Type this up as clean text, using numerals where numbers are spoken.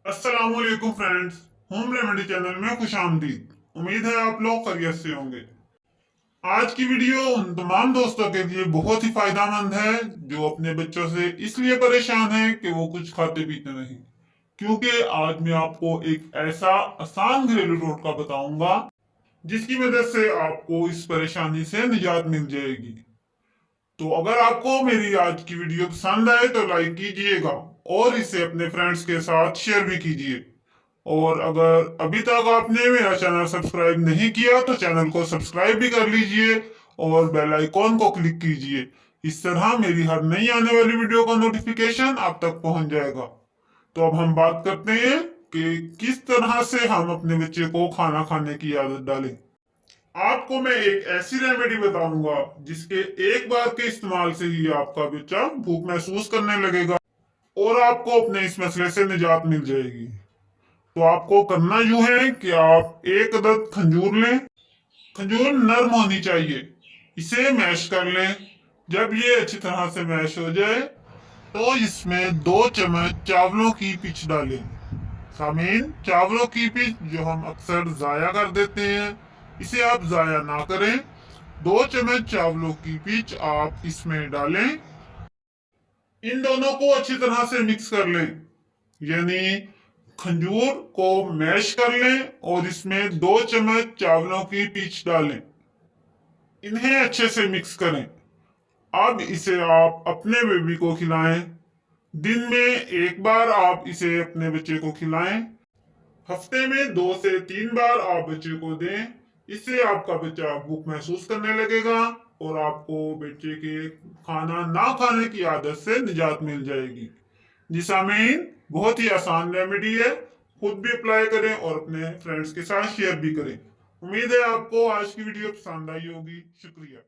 अस्सलाम वालेकुम friends, home remedy channel में खुश आमदीद। उम्मीद है आप लोग खैरियत से होंगे। आज की वीडियो उन तमाम दोस्तों के लिए बहुत ही फायदेमंद है जो अपने बच्चों से इसलिए परेशान हैं कि वो कुछ खाते पीते नहीं। क्योंकि आज मैं आपको एक ऐसा आसान घरेलू टोटका बताऊंगा जिसकी मदद से आपको इस परेशानी से निजात मिल जाएगी। तो अगर आपको मेरी आज की वीडियो पसंद आए तो लाइक कीजिएगा और इसे अपने फ्रेंड्स के साथ शेयर भी कीजिए। और अगर अभी तक आपने मेरा चैनल सब्सक्राइब नहीं किया तो चैनल को सब्सक्राइब भी कर लीजिए और बेल आइकॉन को क्लिक कीजिए। इस तरह मेरी हर नई आने वाली वीडियो का नोटिफिकेशन आप तक पहुंच जाएगा। तो अब हम बात करते हैं कि किस तरह से हम अपने बच्चे को खाना खाने की आदत डालें। आपको मैं एक ऐसी रेमेडी बताऊंगा जिसके एक बार के इस्तेमाल से ही आपका बच्चा भूख महसूस करने लगेगा और आपको अपने इस मसले से निजात मिल जाएगी। तो आपको करना यूं है कि आप एक अदद खंजूर लें। खंजूर नरम होनी चाहिए। इसे मैश कर लें। जब ये अच्छी तरह से मैश हो जाए तो इसमें 2 चम्मच चावलों की पिच डालें। सामीन, चावलों की पिच जो हम अक्सर जाया कर देते हैं, इसे आप जाया ना करें। 2 चम्मच चावलों की पिच आप इसमें डालें। इन दोनों को अच्छी तरह से मिक्स कर लें, यानी खंजूर को मैश कर लें और इसमें 2 चम्मच चावलों की पिच डालें। इन्हें अच्छे से मिक्स करें। अब इसे आप अपने बेबी को खिलाएं। दिन में एक बार आप इसे अपने बच्चे को खिलाएं। हफ्ते में 2 से 3 बार आप बच्चे को दें। इससे आपका बच्चा भूख महसूस करने लगेगा और आपको बच्चे के खाना ना खाने की आदत से निजात मिल जाएगी। जी सामीन, बहुत ही आसान रेमेडी है। खुद भी अप्लाई करें और अपने फ्रेंड्स के साथ शेयर भी करें। उम्मीद है आपको आज की वीडियो पसंद आई होगी। शुक्रिया।